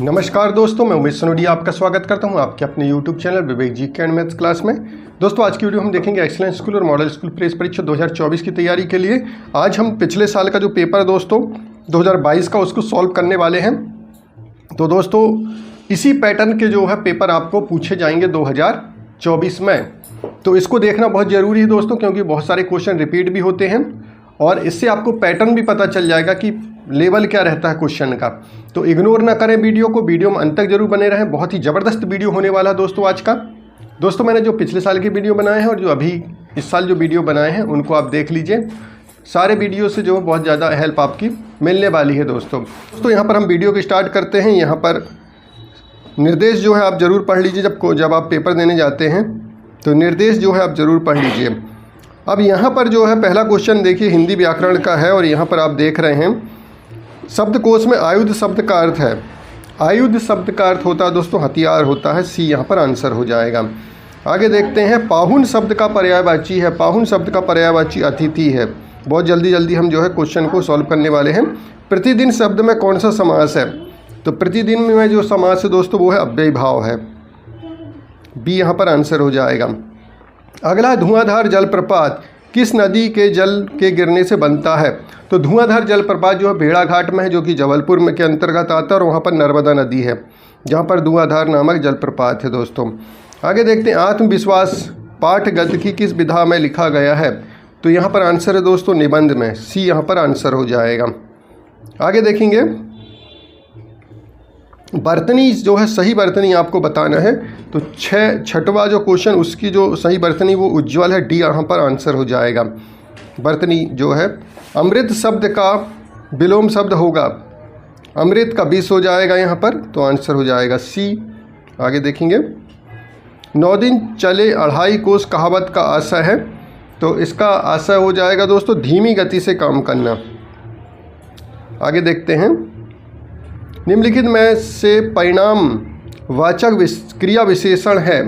नमस्कार दोस्तों, मैं उमेश सनोडिया आपका स्वागत करता हूं आपके अपने YouTube चैनल विवेक जी के एंड मैथ्स क्लास में। दोस्तों आज की वीडियो हम देखेंगे एक्सीलेंस स्कूल और मॉडल स्कूल प्रेस परीक्षा 2024 की तैयारी के लिए। आज हम पिछले साल का जो पेपर है दोस्तों 2022 का, उसको सॉल्व करने वाले हैं। तो दोस्तों इसी पैटर्न के जो है पेपर आपको पूछे जाएंगे 2024 में, तो इसको देखना बहुत ज़रूरी है दोस्तों, क्योंकि बहुत सारे क्वेश्चन रिपीट भी होते हैं और इससे आपको पैटर्न भी पता चल जाएगा कि लेवल क्या रहता है क्वेश्चन का। तो इग्नोर ना करें वीडियो को, वीडियो में अंत तक जरूर बने रहें। बहुत ही ज़बरदस्त वीडियो होने वाला है दोस्तों आज का। दोस्तों मैंने जो पिछले साल के वीडियो बनाए हैं और जो अभी इस साल जो वीडियो बनाए हैं उनको आप देख लीजिए। सारे वीडियो से जो बहुत ज़्यादा हेल्प आपकी मिलने वाली है दोस्तों। यहाँ पर हम वीडियो को स्टार्ट करते हैं। यहाँ पर निर्देश जो है आप ज़रूर पढ़ लीजिए। जब आप पेपर देने जाते हैं तो निर्देश जो है आप ज़रूर पढ़ लीजिए। अब यहाँ पर जो है पहला क्वेश्चन देखिए हिंदी व्याकरण का है और यहाँ पर आप देख रहे हैं शब्दकोश में आयुध शब्द का अर्थ है। आयुध शब्द का अर्थ होता है दोस्तों हथियार होता है। सी यहाँ पर आंसर हो जाएगा। आगे देखते हैं पाहुन शब्द का पर्यायवाची है। पाहुन शब्द का पर्यायवाची अतिथि है। बहुत जल्दी हम जो है क्वेश्चन को सॉल्व करने वाले हैं। प्रतिदिन शब्द में कौन सा समास है? तो प्रतिदिन में जो समास है दोस्तों वो है अव्ययी भाव है। बी यहाँ पर आंसर हो जाएगा। अगला धुआंधार जलप्रपात किस नदी के जल के गिरने से बनता है? तो धुआंधार जलप्रपात जो है भेड़ाघाट में है, जो कि जबलपुर में के अंतर्गत आता है और वहाँ पर नर्मदा नदी है जहाँ पर धुआंधार नामक जलप्रपात है दोस्तों। आगे देखते हैं आत्मविश्वास पाठ गद्य की किस विधा में लिखा गया है? तो यहाँ पर आंसर है दोस्तों निबंध में। सी यहाँ पर आंसर हो जाएगा। आगे देखेंगे बर्तनी जो है सही बर्तनी आपको बताना है। तो छठवा जो क्वेश्चन उसकी जो सही बर्तनी वो उज्ज्वल है। डी यहाँ पर आंसर हो जाएगा। बर्तनी जो है अमृत शब्द का विलोम शब्द होगा। अमृत का 20 हो जाएगा यहाँ पर, तो आंसर हो जाएगा सी। आगे देखेंगे 9 दिन चले 2.5 कोस कहावत का आशय है। तो इसका आशय हो जाएगा दोस्तों धीमी गति से काम करना। आगे देखते हैं निम्नलिखित में से परिणाम वाचक क्रिया विशेषण है।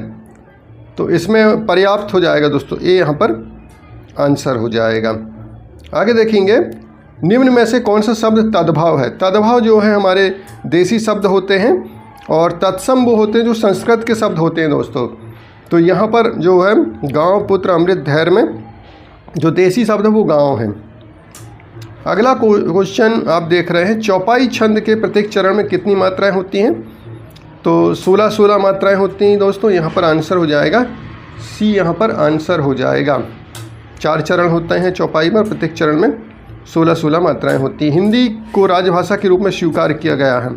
तो इसमें पर्याप्त हो जाएगा दोस्तों। ए यहाँ पर आंसर हो जाएगा। आगे देखेंगे निम्न में से कौन सा शब्द तद्भव है? तद्भव जो है हमारे देसी शब्द होते हैं और तत्सम वो होते हैं जो संस्कृत के शब्द होते हैं दोस्तों। तो यहाँ पर जो है गांव पुत्र अमृत धैर्य में जो देसी शब्द है वो गांव है। अगला क्वेश्चन आप देख रहे हैं चौपाई छंद के प्रत्येक चरण में कितनी मात्राएं होती हैं? तो 16 मात्राएं होती हैं दोस्तों। यहाँ पर आंसर हो जाएगा सी। यहाँ पर आंसर हो जाएगा। 4 चरण होते हैं चौपाई में, प्रत्येक चरण में 16 मात्राएं होती हैं। हिंदी को राजभाषा के रूप में स्वीकार किया गया है।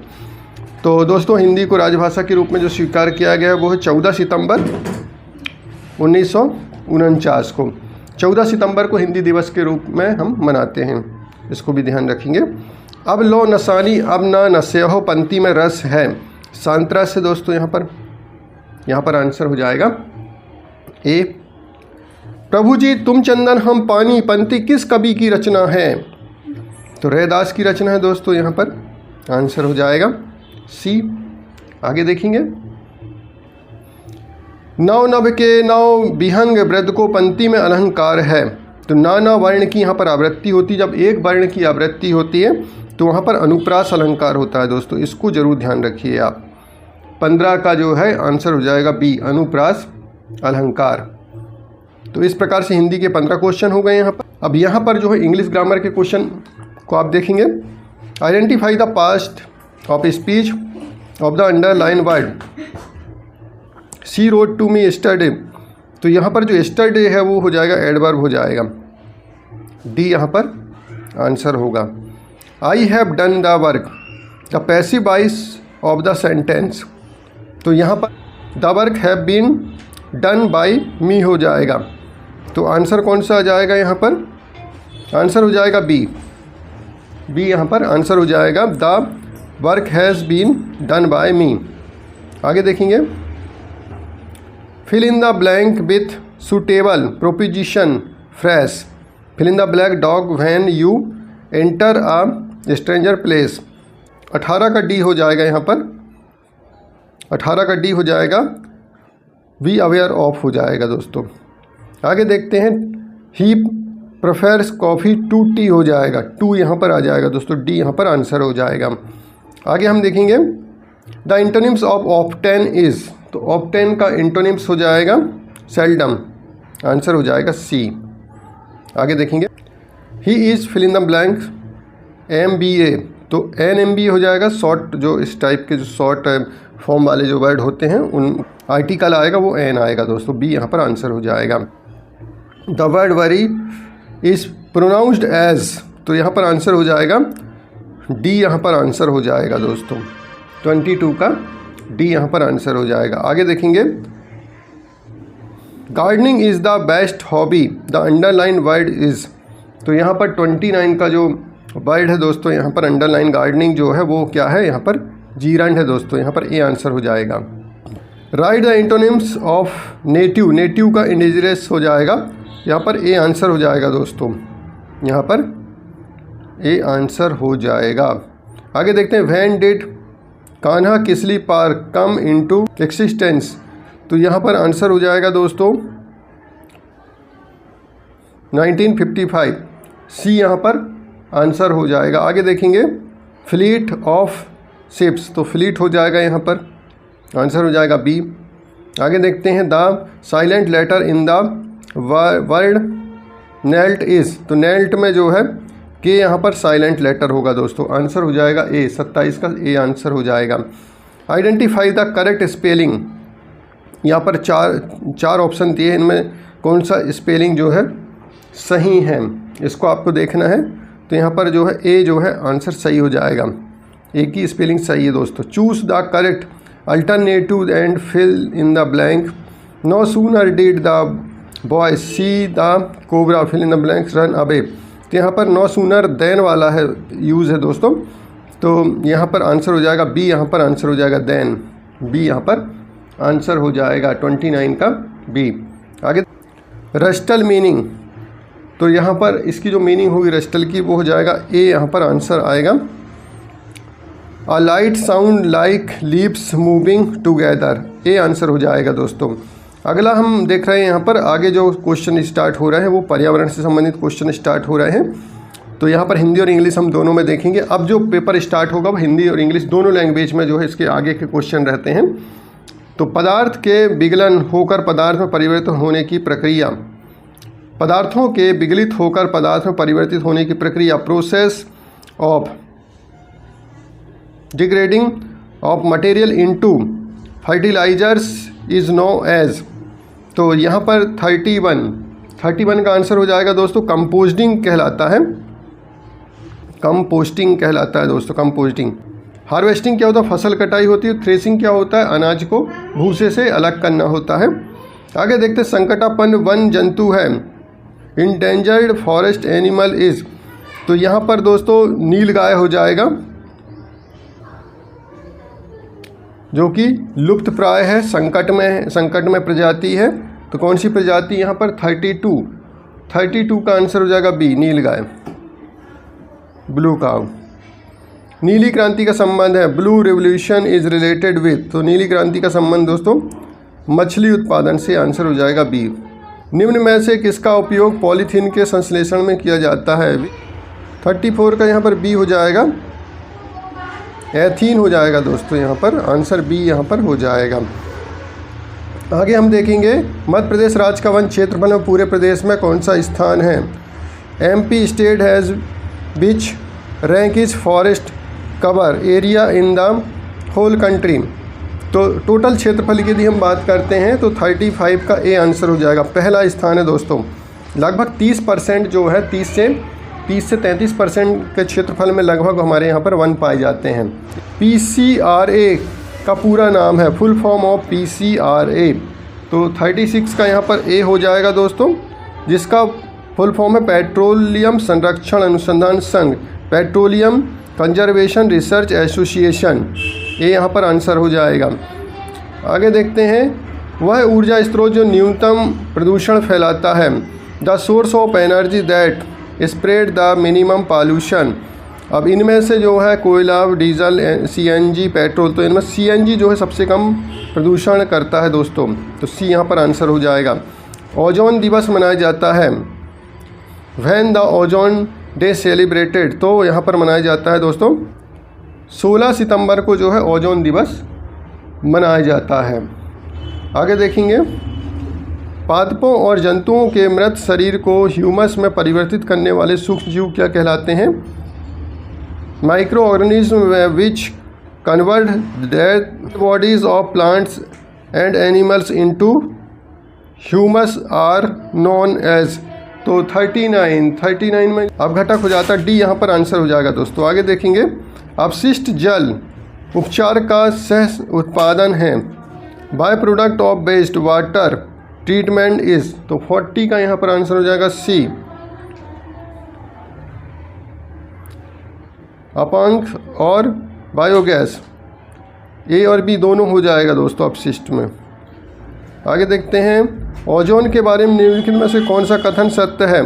तो दोस्तों हिंदी को राजभाषा के रूप में जो स्वीकार किया गया है वो है 14 सितंबर 1949 को। 14 सितंबर को हिंदी दिवस के रूप में हम मनाते हैं, इसको भी ध्यान रखेंगे। अब लो नसानी अब ना नस्यहो पंक्ति में रस है। सांतरस है दोस्तों। यहाँ पर आंसर हो जाएगा ए। प्रभु जी तुम चंदन हम पानी पंक्ति किस कवि की रचना है? तो रैदास की रचना है दोस्तों। यहाँ पर आंसर हो जाएगा सी। आगे देखेंगे नव नभ के नव विहंग वृद्ध को पंक्ति में अलंकार है। तो नाना वर्ण की यहाँ पर आवृत्ति होती है। जब एक वर्ण की आवृत्ति होती है तो वहाँ पर अनुप्रास अलंकार होता है दोस्तों। इसको जरूर ध्यान रखिए आप। 15 का जो है आंसर हो जाएगा बी अनुप्रास अलंकार। तो इस प्रकार से हिंदी के 15 क्वेश्चन हो गए यहाँ पर। अब यहाँ पर जो है इंग्लिश ग्रामर के क्वेश्चन को आप देखेंगे। Identify the part of speech of the underline word she wrote to me yesterday. तो यहाँ पर जो यस्टरडे है वो हो जाएगा एडवर्ब हो जाएगा। डी यहाँ पर आंसर होगा। I have done the work the passive voice of the sentence. तो यहाँ पर the work have been done by me हो जाएगा। तो आंसर कौन सा आ जाएगा? यहाँ पर आंसर हो जाएगा बी। बी यहाँ पर आंसर हो जाएगा the work has been done by me. आगे देखेंगे fill in the blank with suitable preposition fresh. Fill in the black dog when you enter a stranger place. 18 का डी हो जाएगा। यहाँ पर 18 का डी हो जाएगा बी अवेयर ऑफ हो जाएगा दोस्तों। आगे देखते हैं he prefers coffee to tea हो जाएगा। टू यहाँ पर आ जाएगा दोस्तों। डी यहाँ पर आंसर हो जाएगा। आगे हम देखेंगे the antonyms of obtain is, तो ऑप्टेन का इंटोनिम्स हो जाएगा सेल्डम, आंसर हो जाएगा सी। आगे देखेंगे, he is fill in the blank MBA, तो NMB हो जाएगा शॉर्ट, जो इस टाइप के जो शॉर्ट फॉर्म वाले जो वर्ड होते हैं उन आर्टिकल आएगा वो N आएगा दोस्तों, B यहाँ पर आंसर हो जाएगा। The word worry is pronounced as, तो यहाँ पर आंसर हो जाएगा D, यहाँ पर आंसर हो जाएगा दोस्तों 22 का D यहाँ पर आंसर हो जाएगा। आगे देखेंगे, gardening is the best hobby, the underline word is, तो यहाँ पर 29 का जो वर्ड है दोस्तों, यहाँ पर अंडरलाइन गार्डनिंग जो है वो क्या है, यहाँ पर जीरंड है दोस्तों, यहाँ पर ए आंसर हो जाएगा। Write the antonyms of native, native का इंडिजिनस हो जाएगा, यहाँ पर ए आंसर हो जाएगा दोस्तों, यहाँ पर ए आंसर हो जाएगा। आगे देखते हैं, when did Kanha Kisli park come into existence, तो यहाँ पर आंसर हो जाएगा दोस्तों 1955, सी यहाँ पर आंसर हो जाएगा। आगे देखेंगे, फ्लीट ऑफ शिप्स, तो फ्लीट हो जाएगा यहाँ पर, आंसर हो जाएगा बी। आगे देखते हैं, the silent letter in the word knelt is, तो नेल्ट में जो है के यहाँ पर साइलेंट लेटर होगा दोस्तों, आंसर हो जाएगा ए, 27 का ए आंसर हो जाएगा। आइडेंटिफाई द करेक्ट स्पेलिंग, यहाँ पर चार ऑप्शन दिए, इनमें कौन सा स्पेलिंग जो है सही है इसको आपको देखना है, तो यहाँ पर जो है ए जो है आंसर सही हो जाएगा, ए की स्पेलिंग सही है दोस्तों। Choose the correct alternative and fill in the blank, no sooner did the boy see the cobra fill in the blank run away, तो यहाँ पर नो सूनर देन वाला है यूज़ है दोस्तों, तो यहाँ पर आंसर हो जाएगा बी, यहाँ पर आंसर हो जाएगा देन, बी यहाँ पर आंसर हो जाएगा 29 का बी। आगे रस्टल मीनिंग, तो यहाँ पर इसकी जो मीनिंग होगी रस्टल की वो हो जाएगा ए, यहाँ पर आंसर आएगा। A light sound like leaves moving together, A answer हो जाएगा दोस्तों। अगला हम देख रहे हैं यहाँ पर आगे जो क्वेश्चन स्टार्ट हो रहे हैं वो पर्यावरण से संबंधित क्वेश्चन स्टार्ट हो रहे हैं, तो यहाँ पर हिंदी और इंग्लिश हम दोनों में देखेंगे। अब जो पेपर स्टार्ट होगा वो हिंदी और इंग्लिश दोनों लैंग्वेज में जो है इसके आगे के क्वेश्चन रहते हैं। तो पदार्थ के विगलन होकर पदार्थ में परिवर्तित होने की प्रक्रिया, पदार्थों के विगलित होकर पदार्थ में परिवर्तित होने की प्रक्रिया, process of degrading of material into fertilisers is known as, तो यहाँ पर 31 का आंसर हो जाएगा दोस्तों कंपोस्टिंग कहलाता है, कंपोस्टिंग कहलाता है दोस्तों, कंपोस्टिंग। हार्वेस्टिंग क्या होता है, फसल कटाई होती है। थ्रेसिंग क्या होता है, अनाज को भूसे से अलग करना होता है। आगे देखते हैं, संकटापन्न वन जंतु है, इंडेंजर्ड फॉरेस्ट एनिमल इज, तो यहाँ पर दोस्तों नीलगाय हो जाएगा जो कि लुप्त प्राय है, संकट में प्रजाति है। तो कौन सी प्रजाति यहाँ पर 32 का आंसर हो जाएगा बी, नीलगाय, ब्लू काउ। नीली क्रांति का संबंध है, blue revolution is related with, तो नीली क्रांति का संबंध दोस्तों मछली उत्पादन से, आंसर हो जाएगा बी। निम्न में से किसका उपयोग पॉलीथीन के संश्लेषण में किया जाता है, 34 का यहाँ पर बी हो जाएगा, एथीन हो जाएगा दोस्तों, यहाँ पर आंसर बी यहाँ पर हो जाएगा। आगे हम देखेंगे, मध्य प्रदेश राज्य का वन क्षेत्रफल में पूरे प्रदेश में कौन सा स्थान है। MP state has which rank is forest cover area in the whole country, तो टोटल क्षेत्रफल की यदि हम बात करते हैं तो 35 का ए आंसर हो जाएगा, पहला स्थान है दोस्तों। लगभग 30% जो है 30 से 33% के क्षेत्रफल में लगभग हमारे यहाँ पर वन पाए जाते हैं। PCRA का पूरा नाम है, फुल फॉर्म ऑफ PCRA, तो 36 का यहाँ पर ए हो जाएगा दोस्तों, जिसका फुल फॉर्म है पेट्रोलियम संरक्षण अनुसंधान संघ, पेट्रोलियम कंजर्वेशन रिसर्च एसोसिएशन, ये यहाँ पर आंसर हो जाएगा। आगे देखते हैं, वह ऊर्जा स्रोत जो न्यूनतम प्रदूषण फैलाता है, the source of energy that spread the minimum pollution. अब इनमें से जो है कोयला, डीजल, CNG, पेट्रोल, तो इनमें CNG जो है सबसे कम प्रदूषण करता है दोस्तों, तो सी यहाँ पर आंसर हो जाएगा। ओजोन दिवस मनाया जाता है, when the ozone day celebrated, तो यहाँ पर मनाया जाता है दोस्तों 16 सितंबर को जो है ओजोन दिवस मनाया जाता है। आगे देखेंगे, पादपों और जंतुओं के मृत शरीर को ह्यूमस में परिवर्तित करने वाले सूक्ष्म जीव क्या कहलाते हैं? Micro organism which convert dead bodies of plants and animals into humus are known as. तो 39 में अपघटक हो जाता है, डी यहाँ पर आंसर हो जाएगा दोस्तों। आगे देखेंगे, अपशिष्ट जल उपचार का सह उत्पादन है। By product of waste water treatment is. तो 40 का यहाँ पर आंसर हो जाएगा सी, अपंख और बायोगैस। ए और बी दोनों हो जाएगा दोस्तों अपशिष्ट में। आगे देखते हैं, ओजोन के बारे में निम्नलिखित में से कौन सा कथन सत्य है?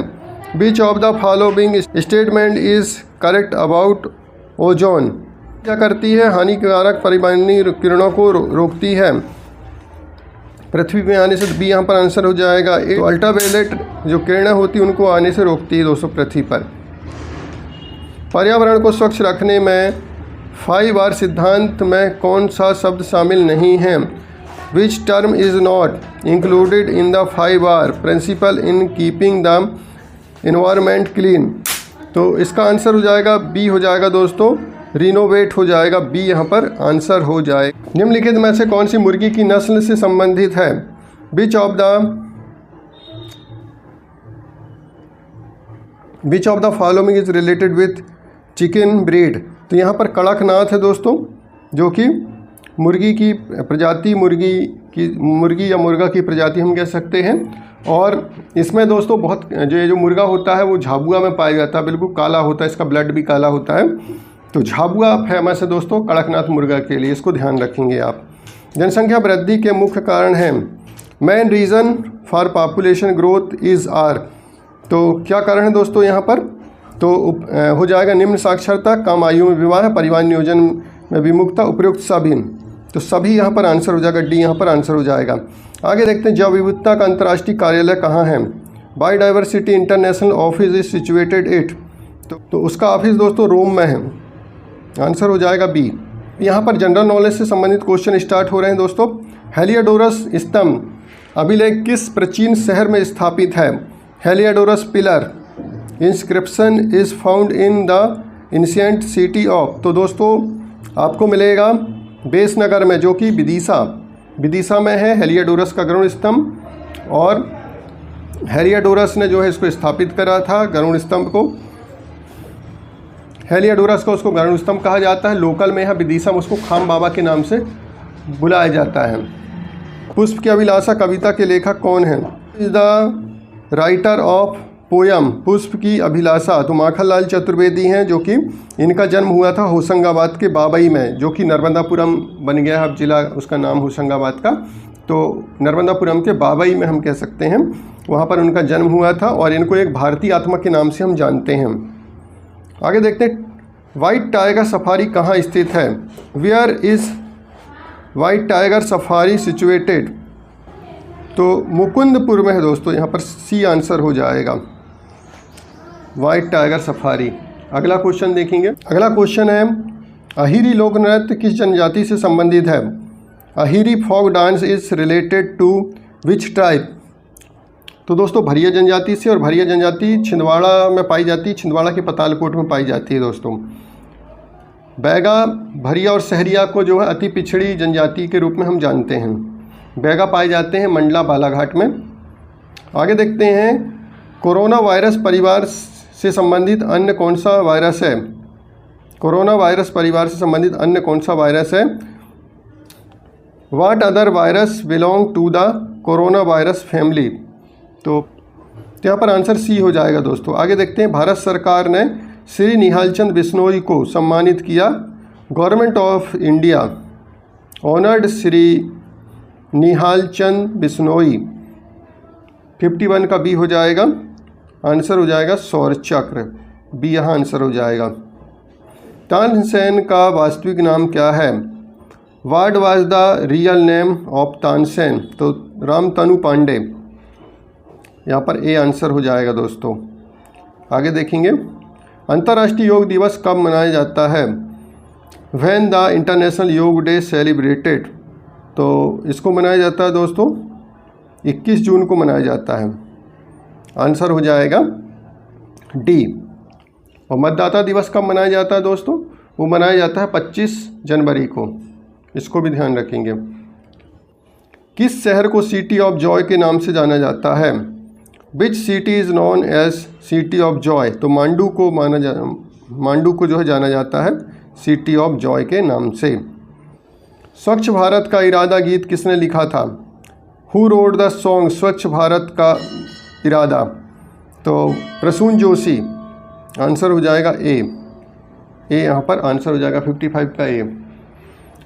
Which of the following statement is correct about ozone? क्या करती है? हानिकारक परिबाणी किरणों को रोकती है पृथ्वी में आने से। बी यहाँ पर आंसर हो जाएगा। एक अल्ट्रावायलेट जो किरणें होती हैं उनको आने से रोकती है दोस्तों पृथ्वी पर। पर्यावरण को स्वच्छ रखने में 5R सिद्धांत में कौन सा शब्द शामिल नहीं है? Which term is not included in the 5R principle in keeping the environment clean? तो इसका आंसर हो जाएगा बी हो जाएगा दोस्तों, रिनोवेट हो जाएगा। बी यहाँ पर आंसर हो जाए। निम्नलिखित में से कौन सी मुर्गी की नस्ल से संबंधित है? Which of the following is related with chicken breed? तो यहाँ पर कड़कनाथ है दोस्तों, जो कि मुर्गी की प्रजाति, मुर्गी या मुर्गा की प्रजाति हम कह सकते हैं। और इसमें दोस्तों बहुत जो मुर्गा होता है वो झाबुआ में पाया जाता है, बिल्कुल काला होता है, इसका ब्लड भी काला होता है। तो झाबुआ फेमस है दोस्तों कड़कनाथ मुर्गा के लिए, इसको ध्यान रखेंगे आप। जनसंख्या वृद्धि के मुख्य कारण हैं। Main reason for population growth is are. तो क्या कारण है दोस्तों यहाँ पर? तो हो जाएगा निम्न साक्षरता, कम आयु में विवाह, परिवार नियोजन में विमुखता, उपयुक्त सभी। तो सभी यहाँ पर आंसर हो जाएगा, डी यहाँ पर आंसर हो जाएगा। आगे देखते हैं, जैव विविधता का अंतर्राष्ट्रीय कार्यालय कहाँ है? Biodiversity international office is situated at. तो उसका ऑफिस दोस्तों रोम में है, आंसर हो जाएगा बी। यहाँ पर जनरल नॉलेज से संबंधित क्वेश्चन स्टार्ट हो रहे हैं दोस्तों। हेलियोडोरस स्तंभ अभिलेख किस प्राचीन शहर में स्थापित है? Heliodorus pillar inscription is found in the ancient city of. तो दोस्तों आपको मिलेगा बेसनगर में, जो कि विदिशा में है हेलियोडोरस का गरुड़ स्तंभ। और हेलियोडोरस ने जो है इसको स्थापित करा था, गरुड़ स्तंभ को। हेलियोडोरस का उसको गरुड़ स्तंभ कहा जाता है। लोकल में यहाँ विदिशा में उसको खाम बाबा के नाम से बुलाया जाता है। पुष्प की अभिलाषा कविता के लेखक कौन है? Is the writer of poem पुष्प की अभिलाषा। तो माखनलाल चतुर्वेदी हैं, जो कि इनका जन्म हुआ था होशंगाबाद के बाबई में, जो कि नर्मदापुरम बन गया है अब जिला, उसका नाम होशंगाबाद का। तो नर्मदापुरम के बाबई में हम कह सकते हैं, वहाँ पर उनका जन्म हुआ था। और इनको एक भारतीय आत्मा के नाम से हम जानते हैं। आगे देखते हैं, वाइट टाइगर सफारी कहाँ स्थित है? Where is white tiger safari situated? तो मुकुंदपुर में है दोस्तों, यहाँ पर सी आंसर हो जाएगा, वाइट टाइगर सफारी। अगला क्वेश्चन देखेंगे। अगला क्वेश्चन है, अहिरी लोक नृत्य किस जनजाति से संबंधित है? Ahiri folk dance is related to which tribe? तो दोस्तों भरिया जनजाति से, और भरिया जनजाति छिंदवाड़ा में पाई जाती है, छिंदवाड़ा के पतालकोट में पाई जाती है दोस्तों। बैगा, भरिया और सहरिया को जो है अति पिछड़ी जनजाति के रूप में हम जानते हैं। बैगा पाए जाते हैं मंडला बालाघाट में। आगे देखते हैं, कोरोना वायरस परिवार से संबंधित अन्य कौन सा वायरस है? कोरोना वायरस परिवार से संबंधित अन्य कौन सा वायरस है? What other virus belong to the corona virus family? तो यहाँ पर आंसर सी हो जाएगा दोस्तों। आगे देखते हैं, भारत सरकार ने श्री निहालचंद बिश्नोई को सम्मानित किया। Government of India honoured Shri Nihalchand Bishnoi. 51 का बी हो जाएगा, आंसर हो जाएगा शौर्य चक्र, बी यहाँ आंसर हो जाएगा। तानसेन का वास्तविक नाम क्या है? What was the real name of Tansen? तो रामतनु पांडे, यहाँ पर ए आंसर हो जाएगा दोस्तों। आगे देखेंगे, अंतर्राष्ट्रीय योग दिवस कब मनाया जाता है? व्हेन द इंटरनेशनल योग डे सेलिब्रेटेड, तो इसको मनाया जाता है दोस्तों 21 जून को मनाया जाता है। आंसर हो जाएगा डी। और मतदाता दिवस कब मनाया जाता है दोस्तों? वो मनाया जाता है 25 जनवरी को, इसको भी ध्यान रखेंगे। किस शहर को सिटी ऑफ जॉय के नाम से जाना जाता है? Which city is known as city of joy, तो मांडू को जो है जाना जाता है सिटी ऑफ जॉय के नाम से। स्वच्छ भारत का इरादा गीत किसने लिखा था? हु रोड द सॉन्ग स्वच्छ भारत का इरादा, तो प्रसून जोशी। आंसर हो जाएगा ए यहाँ पर आंसर हो जाएगा 55 का ए।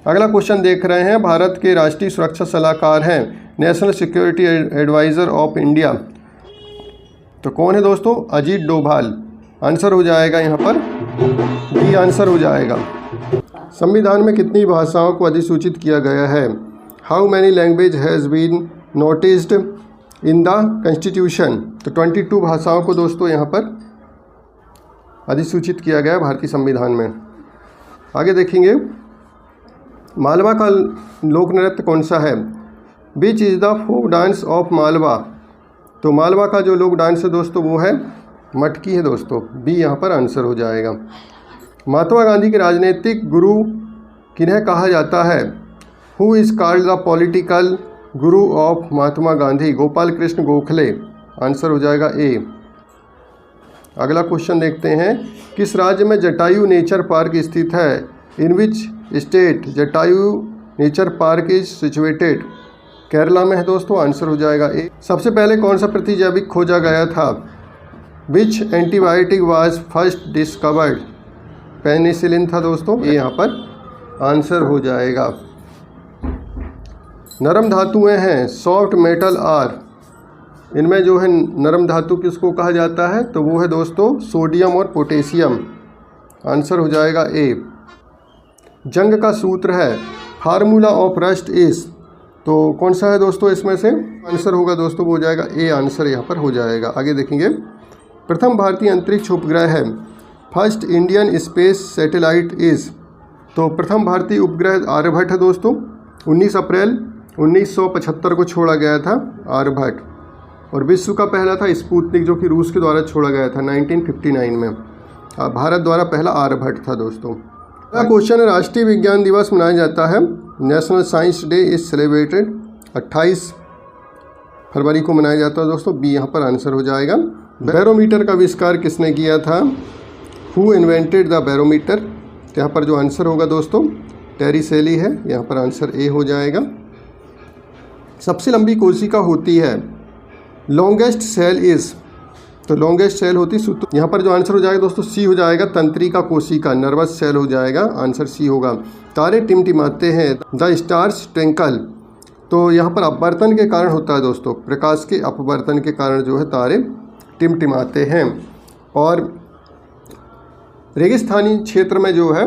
अगला क्वेश्चन देख रहे हैं, भारत के राष्ट्रीय सुरक्षा सलाहकार हैं national security adviser of India, तो कौन है दोस्तों? अजीत डोभाल। आंसर हो जाएगा यहाँ पर डी आंसर हो जाएगा। संविधान में कितनी भाषाओं को अधिसूचित किया गया है? How many language has been noticed in the constitution, तो 22 भाषाओं को दोस्तों यहाँ पर अधिसूचित किया गया है भारतीय संविधान में। आगे देखेंगे, मालवा का लोक नृत्य कौन सा है? Which is the folk dance of Malwa, तो मालवा का जो लोक डांस है दोस्तों वो है मटकी है दोस्तों, बी यहाँ पर आंसर हो जाएगा। महात्मा गांधी के राजनीतिक गुरु किन्हें कहा जाता है? Who is called the political guru of Mahatma Gandhi? Gopal Krishna Gokhale. Answer हो जाएगा ए। अगला क्वेश्चन देखते हैं, किस राज्य में जटायु नेचर पार्क स्थित है? In which state Jatayu nature park is situated, Kerala में है दोस्तों। आंसर हो जाएगा ए। सबसे पहले कौन सा प्रतिजैविक खोजा गया था? Which antibiotic was first discovered, penicillin था दोस्तों, ये यहाँ पर आंसर हो जाएगा। नरम धातुएं हैं सॉफ्ट मेटल आर, इनमें जो है नरम धातु किसको कहा जाता है? तो वो है दोस्तों सोडियम और पोटेशियम। आंसर हो जाएगा ए। जंग का सूत्र है फार्मूला ऑफ रस्ट इज, तो कौन सा है दोस्तों इसमें से? आंसर होगा दोस्तों वो हो जाएगा ए आंसर यहाँ पर हो जाएगा। आगे देखेंगे, प्रथम भारतीय अंतरिक्ष उपग्रह है first Indian space satellite is, तो प्रथम भारतीय उपग्रह आर्यभट्ट है दोस्तों। 19 अप्रैल 1975 को छोड़ा गया था आर्यभट्ट, और विश्व का पहला था स्पुतनिक जो कि रूस के द्वारा छोड़ा गया था 1959 में। भारत द्वारा पहला आर्यभट्ट था दोस्तों। अगला क्वेश्चन है, राष्ट्रीय विज्ञान दिवस मनाया जाता है national science day is celebrated 28 फरवरी को मनाया जाता है दोस्तों, बी यहाँ पर आंसर हो जाएगा। बैरोमीटर का आविष्कार किसने किया था? हु इन्वेंटेड द बैरोमीटर, तो यहाँ पर जो आंसर होगा दोस्तों टेरी सेली है, यहाँ पर आंसर ए हो जाएगा। सबसे लंबी कोशिका होती है लॉन्गेस्ट सेल इज, तो लॉन्गेस्ट सेल होती सूत्र, यहाँ पर जो आंसर हो जाएगा दोस्तों सी हो जाएगा, तंत्रिका कोशिका नर्वस सेल हो जाएगा, आंसर सी होगा। तारे टिमटिमाते हैं द स्टार्स ट्विंकल, तो यहाँ पर अपवर्तन के कारण होता है दोस्तों, प्रकाश के अपवर्तन के कारण जो है तारे टिमटिमाते हैं। और रेगिस्तानी क्षेत्र में जो है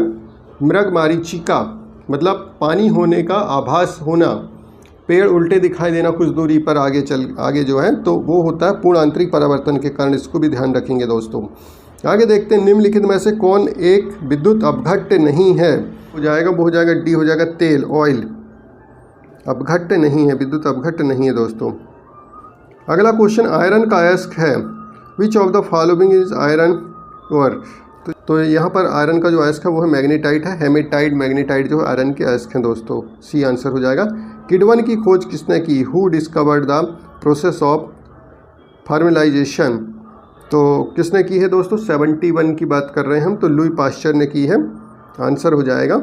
मृगमरीचिका, मतलब पानी होने का आभास होना, पेड़ उल्टे दिखाई देना कुछ दूरी पर आगे जो है, तो वो होता है पूर्ण आंतरिक परावर्तन के कारण, इसको भी ध्यान रखेंगे दोस्तों। आगे देखते हैं, निम्नलिखित में से कौन एक विद्युत अपघट्य नहीं है? हो जाएगा वो हो जाएगा डी हो जाएगा तेल, ऑयल। अपघट्य नहीं है, विद्युत अपघट्य नहीं है दोस्तों। अगला क्वेश्चन, आयरन का अयस्क है which of the following is iron और, तो यहाँ पर आयरन का जो अयस्क है वो है मैग्नेटाइट है, हेमेटाइट मैग्नेटाइट जो है आयरन के अयस्क हैं दोस्तों, सी आंसर हो जाएगा। किडवन की खोज किसने की? Who discovered the process of formalisation, तो किसने की है दोस्तों? 71 की बात कर रहे हैं हम, तो लुई पास्चर ने की है, आंसर हो जाएगा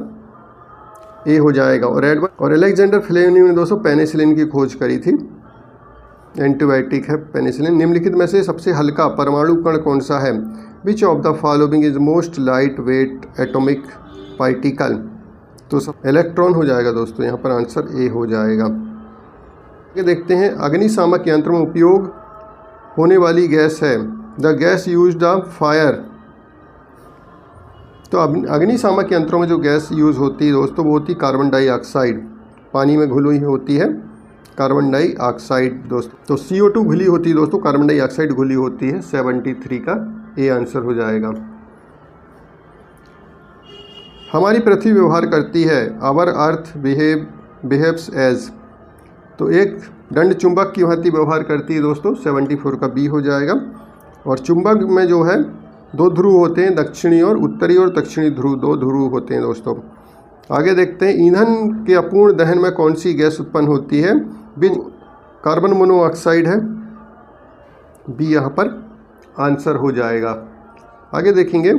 ए हो जाएगा। और अलेक्जेंडर फ्लेमिंग ने दोस्तों पेनिसिलिन की खोज करी थी, एंटीबायोटिक है पेनिसिलिन। निम्नलिखित में से सबसे हल्का परमाणु कण कौन सा है? Which of the following is most light weight atomic particle, तो सब इलेक्ट्रॉन हो जाएगा दोस्तों, यहाँ पर आंसर ए हो जाएगा। ये देखते हैं, अग्निशामक यंत्र में उपयोग होने वाली गैस है the gas used the fire, तो अग्निशामक यंत्रों में जो गैस यूज़ होती है दोस्तों वो होती है कार्बन डाइऑक्साइड, पानी में घुली हुई होती है कार्बन डाइऑक्साइड दोस्तों, तो CO2 घुली होती है दोस्तों, कार्बन डाइऑक्साइड घुली होती है, 73 का ए आंसर हो जाएगा। हमारी पृथ्वी व्यवहार करती है, आवर अर्थ बिहेव्स एज। तो एक दंड चुंबक की भांति व्यवहार करती है दोस्तों, 74 का बी हो जाएगा। और चुंबक में जो है 2 ध्रुव होते हैं, दक्षिणी और उत्तरी और दक्षिणी ध्रुव, 2 ध्रुव होते हैं दोस्तों। आगे देखते हैं, ईंधन के अपूर्ण दहन में कौन सी गैस उत्पन्न होती है? कार्बन मोनोऑक्साइड है, बी यहाँ पर आंसर हो जाएगा। आगे देखेंगे,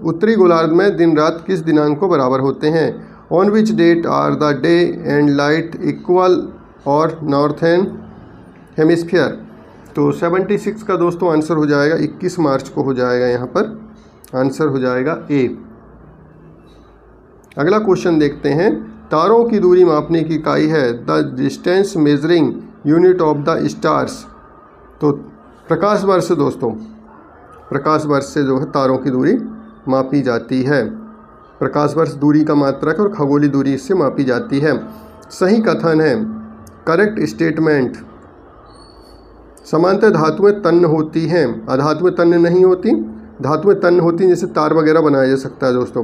उत्तरी गोलार्ध में दिन रात किस दिनांक को बराबर होते हैं? On which date are the day and night equal और नॉर्थर्न हेमिस्फीयर? तो 76 का दोस्तों आंसर हो जाएगा 21 मार्च को हो जाएगा, यहाँ पर आंसर हो जाएगा ए। अगला क्वेश्चन देखते हैं, तारों की दूरी मापने की इकाई है the distance measuring unit of the stars. तो प्रकाश वर्ष से दोस्तों, प्रकाश वर्ष से जो है तारों की दूरी मापी जाती है। प्रकाश वर्ष दूरी का मात्रक और खगोलीय दूरी इससे मापी जाती है। सही कथन है, करेक्ट स्टेटमेंट। सामान्यतः धातुएं तन्य होती हैं, अधातुएं तन्य नहीं होती। धातुएं तन्य होती हैं, जैसे तार वगैरह बनाया जा सकता है दोस्तों।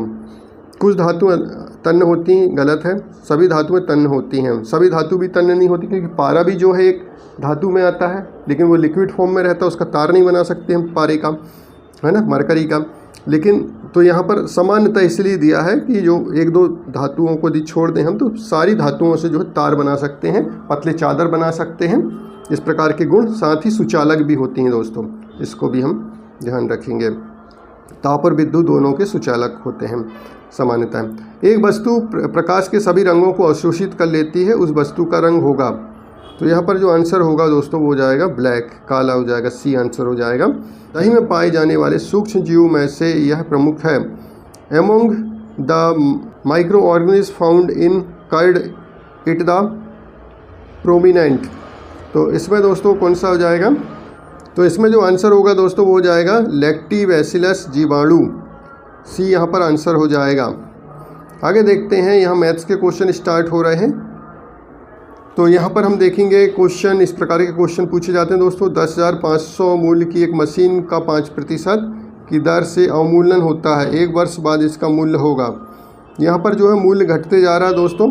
कुछ धातुएं तन्य होती हैं, गलत है। सभी धातुएं तन्य होती हैं। सभी धातु भी तन्य नहीं होती, क्योंकि पारा भी जो है एक धातु में आता है, लेकिन वो लिक्विड फॉर्म में रहता है, उसका तार नहीं बना सकते हम पारे का, है ना, मरकरी का। लेकिन तो यहाँ पर सामान्यतः इसलिए दिया है कि जो 1-2 धातुओं को यदि छोड़ दें हम, तो सारी धातुओं से जो है तार बना सकते हैं, पतले चादर बना सकते हैं। इस प्रकार के गुण, साथ ही सुचालक भी होती हैं दोस्तों, इसको भी हम ध्यान रखेंगे। ताप और विद्युत दोनों के सुचालक होते हैं सामान्यतः। एक वस्तु प्रकाश के सभी रंगों को अवशोषित कर लेती है, उस वस्तु का रंग होगा। तो यहाँ पर जो आंसर होगा दोस्तों वो हो जाएगा ब्लैक, काला हो जाएगा, सी आंसर हो जाएगा। दही में पाए जाने वाले सूक्ष्म जीव में से यह प्रमुख है। Among the micro organism found in curd it the prominent. तो इसमें दोस्तों कौन सा हो जाएगा? तो इसमें जो आंसर होगा दोस्तों वो हो जाएगा लैक्टिबैसिलस जीवाणु, सी यहाँ पर आंसर हो जाएगा। आगे देखते हैं, यहाँ मैथ्स के क्वेश्चन स्टार्ट हो रहे हैं। तो यहाँ पर हम देखेंगे क्वेश्चन, इस प्रकार के क्वेश्चन पूछे जाते हैं दोस्तों। 10,500 मूल्य की एक मशीन का 5% की दर से अवमूल्यन होता है, 1 वर्ष बाद इसका मूल्य होगा। यहाँ पर जो है मूल्य घटते जा रहा है दोस्तों।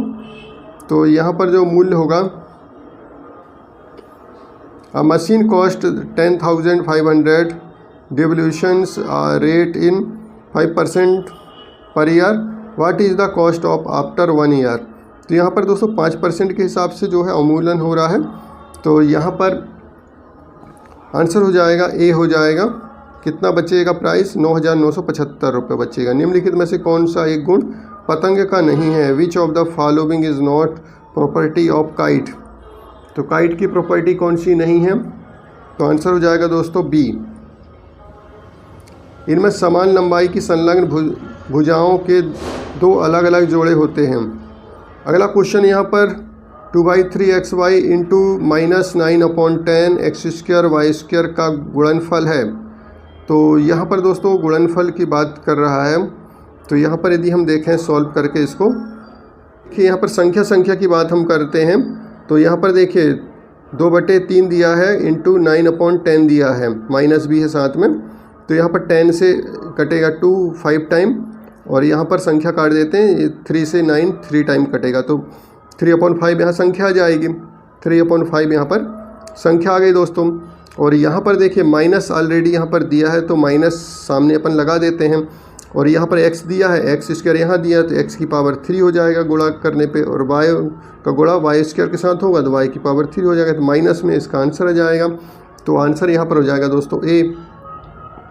तो यहाँ पर जो मूल्य होगा, A machine cost 10,500 devolutions rate in 5% per year. What is the cost of after 1 year? तो यहाँ पर दोस्तों 5% के हिसाब से जो है अवमूल्यन हो रहा है। तो यहाँ पर आंसर हो जाएगा ए हो जाएगा। कितना बचेगा प्राइस? 9,975 रुपये बचेगा। निम्नलिखित में से कौन सा एक गुण पतंग का नहीं है? Which of the following is not property of kite. तो काइट की प्रॉपर्टी कौन सी नहीं है? तो आंसर हो जाएगा दोस्तों बी। इनमें समान लंबाई की संलग्न भुजाओं के 2 अलग अलग जोड़े होते हैं। अगला क्वेश्चन यहाँ पर 2/3xy इंटू -9/10 x² y² का गुणनफल है। तो यहाँ पर दोस्तों गुणनफल की बात कर रहा है। तो यहाँ पर यदि हम देखें सॉल्व करके इसको, कि यहाँ पर संख्या की बात हम करते हैं। तो यहाँ पर देखिए 2/3 दिया है इंटू 9/10 दिया है, माइनस भी है साथ में। तो यहाँ पर 10 से कटेगा 2 5 टाइम, और यहाँ पर संख्या काट देते हैं 3 से 9 3 टाइम कटेगा। तो 3/5 यहाँ संख्या आ जाएगी, 3/5 यहाँ पर संख्या आ गई दोस्तों। और यहाँ पर देखिए माइनस ऑलरेडी यहाँ पर दिया है, तो माइनस सामने अपन लगा देते हैं। और यहाँ पर x दिया है, x² यहाँ दिया है, तो x की पावर 3 हो जाएगा गुणा करने पे, और y का गुणा y² के साथ होगा तो y की पावर 3 हो जाएगा। तो माइनस में इसका आंसर आ जाएगा। तो आंसर यहाँ पर हो जाएगा दोस्तों a,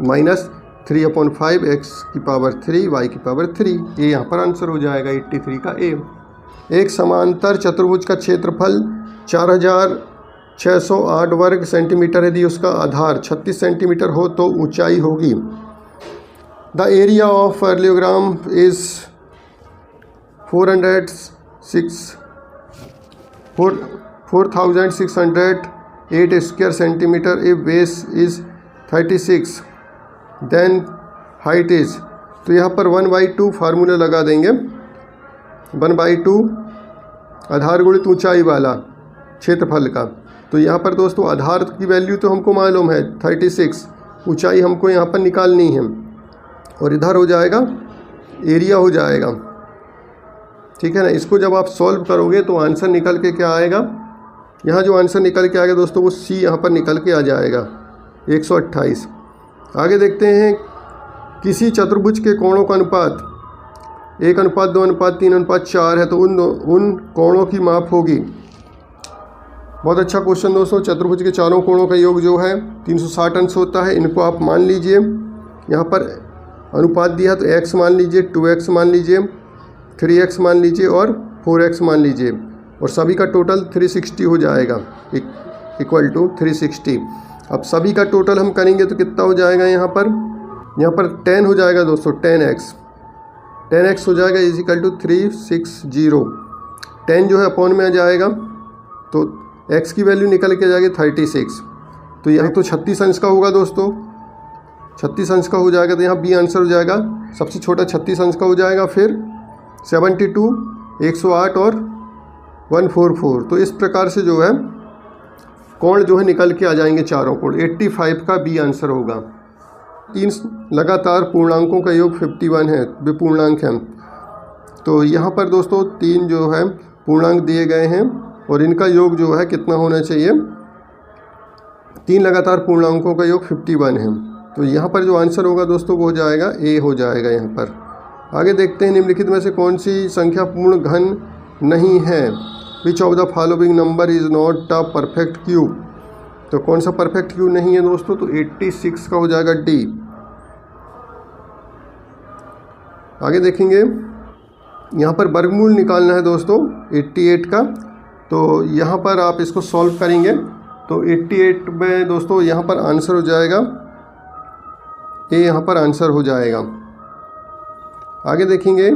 -3/5 x की पावर 3 y की पावर 3, ये यहाँ पर आंसर हो जाएगा 83 का a। एक समांतर चतुर्भुज का क्षेत्रफल 4,608 वर्ग सेंटीमीटर, यदि उसका आधार 36 सेंटीमीटर हो तो ऊंचाई होगी। The area of parallelogram is 4,608 square centimetre if base is 36, then height is. तो यहाँ पर 1/2 फार्मूला लगा देंगे। 1/2 आधार गुणित ऊंचाई वाला क्षेत्रफल का। तो यहाँ पर दोस्तों आधार की वैल्यू तो हमको मालूम है 36, ऊंचाई हमको यहाँ पर निकालनी है। और इधर हो जाएगा एरिया हो जाएगा, ठीक है ना। इसको जब आप सॉल्व करोगे तो आंसर निकल के क्या आएगा, यहाँ जो आंसर निकल के आएगा दोस्तों वो सी यहाँ पर निकल के आ जाएगा 128। आगे देखते हैं, किसी चतुर्भुज के कोणों का अनुपात 1:2:3:4 है तो उन कोणों की माप होगी। बहुत अच्छा क्वेश्चन दोस्तों। चतुर्भुज के चारों कोणों का योग जो है 360 अंश होता है। इनको आप मान लीजिए, यहाँ पर अनुपात दिया तो x मान लीजिए, 2x मान लीजिए, 3x मान लीजिए और 4x मान लीजिए, और सभी का टोटल 360 हो जाएगा, इक्वल टू 360। अब सभी का टोटल हम करेंगे तो कितना हो जाएगा, यहाँ पर 10 हो जाएगा दोस्तों, 10x हो जाएगा इज इक्वल टू 360। 10 जो है अपॉन में आ जाएगा तो x की वैल्यू निकल के जाएगी 36। तो यह तो 36 अंश का होगा दोस्तों, 36 अंश का हो जाएगा, तो यहाँ बी आंसर हो जाएगा। सबसे छोटा 36 अंश का हो जाएगा, फिर 72, 108 और 144। तो इस प्रकार से जो है कोण जो है निकल के आ जाएंगे चारों कोण। 85 का बी आंसर होगा। 3 लगातार पूर्णांकों का योग 51 है, वे पूर्णांक हैं। तो यहाँ पर दोस्तों 3 जो है पूर्णांक दिए गए हैं और इनका योग जो है कितना होना चाहिए, 3 लगातार पूर्णांकों का योग 51 है। तो यहाँ पर जो आंसर होगा दोस्तों वो हो जाएगा ए हो जाएगा यहाँ पर। आगे देखते हैं, निम्नलिखित में से कौन सी संख्या पूर्ण घन नहीं है। Which of the following number is not a perfect cube. तो कौन सा परफेक्ट क्यूब नहीं है दोस्तों, तो 86 का हो जाएगा डी। आगे देखेंगे, यहाँ पर वर्गमूल निकालना है दोस्तों 88 का। तो यहाँ पर आप इसको सॉल्व करेंगे तो 88 में दोस्तों यहाँ पर आंसर हो जाएगा ए, यहाँ पर आंसर हो जाएगा। आगे देखेंगे,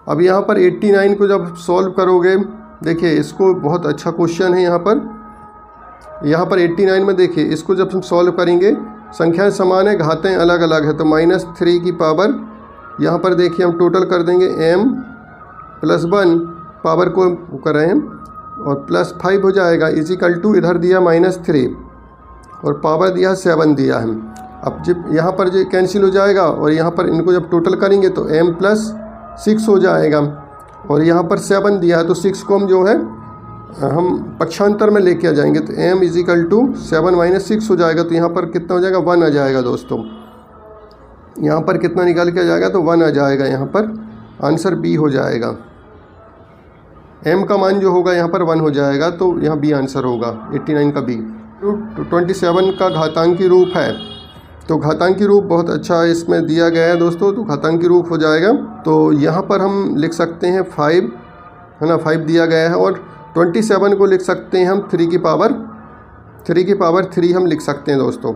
अब यहाँ पर 89 को जब सॉल्व करोगे, देखिए इसको बहुत अच्छा क्वेश्चन है यहाँ पर 89 में देखिए इसको जब हम सॉल्व करेंगे, संख्याएं समान है, घातें अलग अलग है, तो -3 की पावर यहाँ पर देखिए हम टोटल कर देंगे m+1 पावर को कर रहे हैं और +5 हो जाएगा इज इक्वल टू, इधर दिया -3 और पावर दिया 7 दिया है। अब जब यहाँ पर जो कैंसिल हो जाएगा और यहाँ पर इनको जब टोटल करेंगे तो m+6 हो जाएगा और यहाँ पर 7 दिया है तो 6 को हम जो है हम पक्षांतर में लेके आ जाएंगे तो m इज इक्वल टू 7 - 6 हो जाएगा। तो यहाँ पर कितना हो जाएगा, 1 आ जाएगा दोस्तों। यहाँ पर कितना निकाल के आ जाएगा, तो 1 आ जाएगा। यहाँ पर आंसर बी हो जाएगा। m का मान जो होगा यहाँ पर 1 हो जाएगा, तो यहाँ बी आंसर होगा 89 का बी। 27 का घातांकी रूप है, तो घातांकी रूप बहुत अच्छा इसमें दिया गया है दोस्तों। तो घातांकी रूप हो जाएगा, तो यहाँ पर हम लिख सकते हैं 5 है ना, 5 दिया गया है और 27 को लिख सकते हैं हम 3 की पावर 3 हम लिख सकते हैं दोस्तों।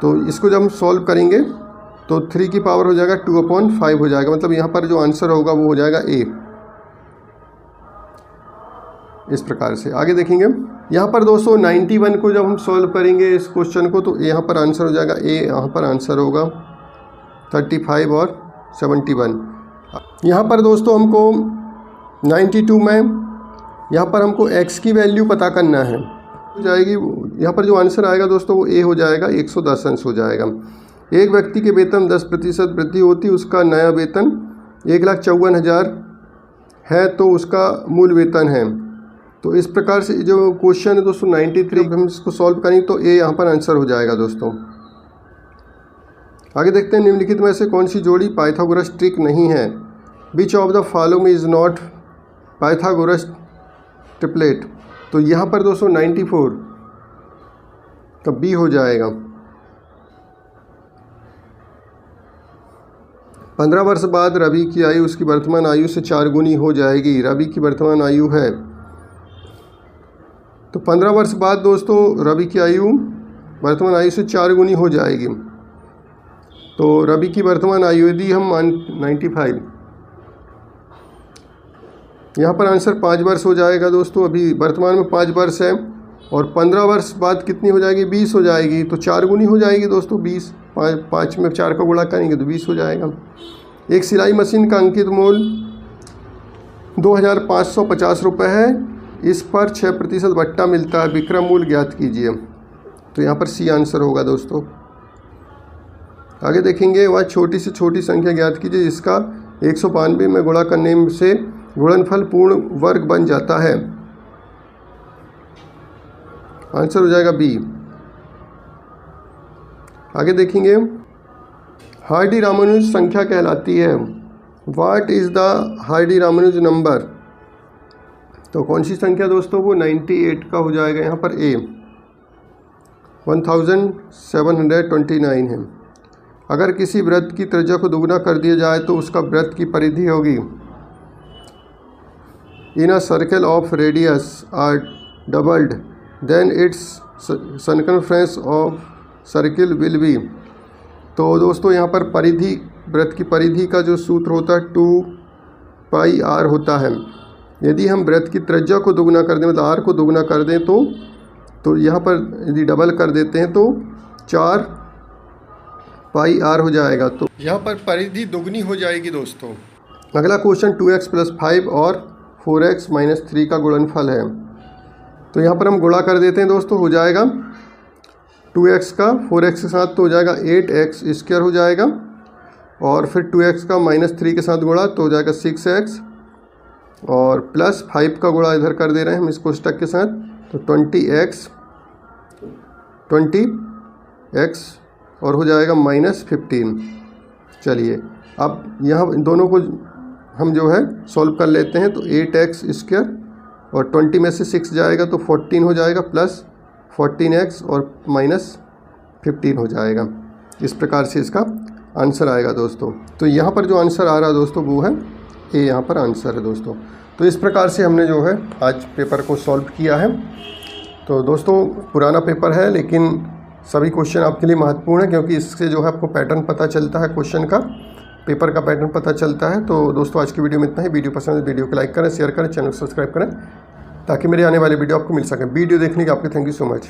तो इसको जब हम सॉल्व करेंगे तो 3 की पावर हो जाएगा 2/5 हो जाएगा, मतलब यहाँ पर जो आंसर होगा वो हो जाएगा ए। इस प्रकार से आगे देखेंगे, यहाँ पर दोस्तों 91 को जब हम सॉल्व करेंगे इस क्वेश्चन को, तो यहाँ पर आंसर हो जाएगा ए, यहाँ पर आंसर होगा 35 और 71। यहाँ पर दोस्तों हमको 92 में यहाँ पर हमको x की वैल्यू पता करना है, हो जाएगी यहाँ पर जो आंसर आएगा दोस्तों वो ए हो जाएगा, 110 अंश हो जाएगा। एक व्यक्ति के वेतन 10% वृद्धि होती, उसका नया वेतन 1,54,000 है तो उसका मूल वेतन है। तो इस प्रकार से जो क्वेश्चन है दोस्तों 93, हम इसको सॉल्व करेंगे तो ए यहाँ पर आंसर हो जाएगा दोस्तों। आगे देखते हैं, निम्नलिखित में से कौन सी जोड़ी पाइथागोरस ट्रिक नहीं है। Which of the following is not Pythagoras triplet. तो यहाँ पर दोस्तों 94 तो बी हो जाएगा। 15 वर्ष बाद रवि की आयु उसकी वर्तमान आयु से 4 गुनी हो जाएगी। रवि की वर्तमान आयु है, तो 15 वर्ष बाद दोस्तों रवि की आयु वर्तमान आयु से 4 गुनी हो जाएगी। तो रवि की वर्तमान आयु यदि हम 95, यहाँ पर आंसर 5 वर्ष हो जाएगा दोस्तों। अभी वर्तमान में 5 वर्ष है और 15 वर्ष बाद कितनी हो जाएगी, 20 हो जाएगी, तो 4 गुनी हो जाएगी दोस्तों 20। 5 में 4 का गुणा करेंगे तो 20 हो जाएगा। एक सिलाई मशीन का अंकित मूल 2,550 रुपये है, इस पर 6% बट्टा मिलता है, विक्रय मूल्य ज्ञात कीजिए। तो यहाँ पर सी आंसर होगा दोस्तों। आगे देखेंगे, वह छोटी से छोटी संख्या ज्ञात कीजिए जिसका 192 में गुणा करने से गुणनफल पूर्ण वर्ग बन जाता है। आंसर हो जाएगा बी। आगे देखेंगे, हार्डी-रामानुज संख्या कहलाती है। What is the हार्डी-रामानुज number? तो कौन सी संख्या दोस्तों? वो 98 का हो जाएगा यहाँ पर ए। 1729 है। अगर किसी वृत्त की त्रिज्या को दोगुना कर दिया जाए तो उसका वृत्त की परिधि होगी। In a circle of radius R doubled then its circumference of circle will be. तो दोस्तों यहाँ पर परिधि, वृत्त की परिधि का जो सूत्र होता है 2πr होता है। यदि हम वृत्त की त्रिज्या को दोगुना कर दें, मतलब r को दोगुना कर दें तो यहाँ पर यदि डबल कर देते हैं तो 4πr हो जाएगा। तो यहाँ पर परिधि दोगुनी हो जाएगी दोस्तों। अगला क्वेश्चन 2x + 5 और 4x - 3 का गुणनफल है। तो यहाँ पर हम गुणा कर देते हैं दोस्तों, हो जाएगा 2x का 4x के साथ तो हो जाएगा 8x² हो जाएगा, और फिर 2x का -3 के साथ गुणा तो हो जाएगा 6x, और +5 का गुणा इधर कर दे रहे हैं हम इस कोष्टक के साथ, तो 20x और हो जाएगा -15। चलिए अब यहाँ दोनों को हम जो है सॉल्व कर लेते हैं। तो 8x² और 20 में से 6 जाएगा तो 14 हो जाएगा, प्लस 14x और -15 हो जाएगा। इस प्रकार से इसका आंसर आएगा दोस्तों। तो यहाँ पर जो आंसर आ रहा है दोस्तों वो है ए, यहाँ पर आंसर है दोस्तों। तो इस प्रकार से हमने जो है आज पेपर को सॉल्व किया है। तो दोस्तों पुराना पेपर है लेकिन सभी क्वेश्चन आपके लिए महत्वपूर्ण है, क्योंकि इससे जो है आपको पैटर्न पता चलता है, क्वेश्चन का, पेपर का पैटर्न पता चलता है। तो दोस्तों आज की वीडियो में इतना ही। वीडियो पसंद है वीडियो को लाइक करें, शेयर करें, चैनल को सब्सक्राइब करें ताकि मेरे आने वाले वीडियो आपको मिल सके। वीडियो देखने के आपके थैंक यू सो मच।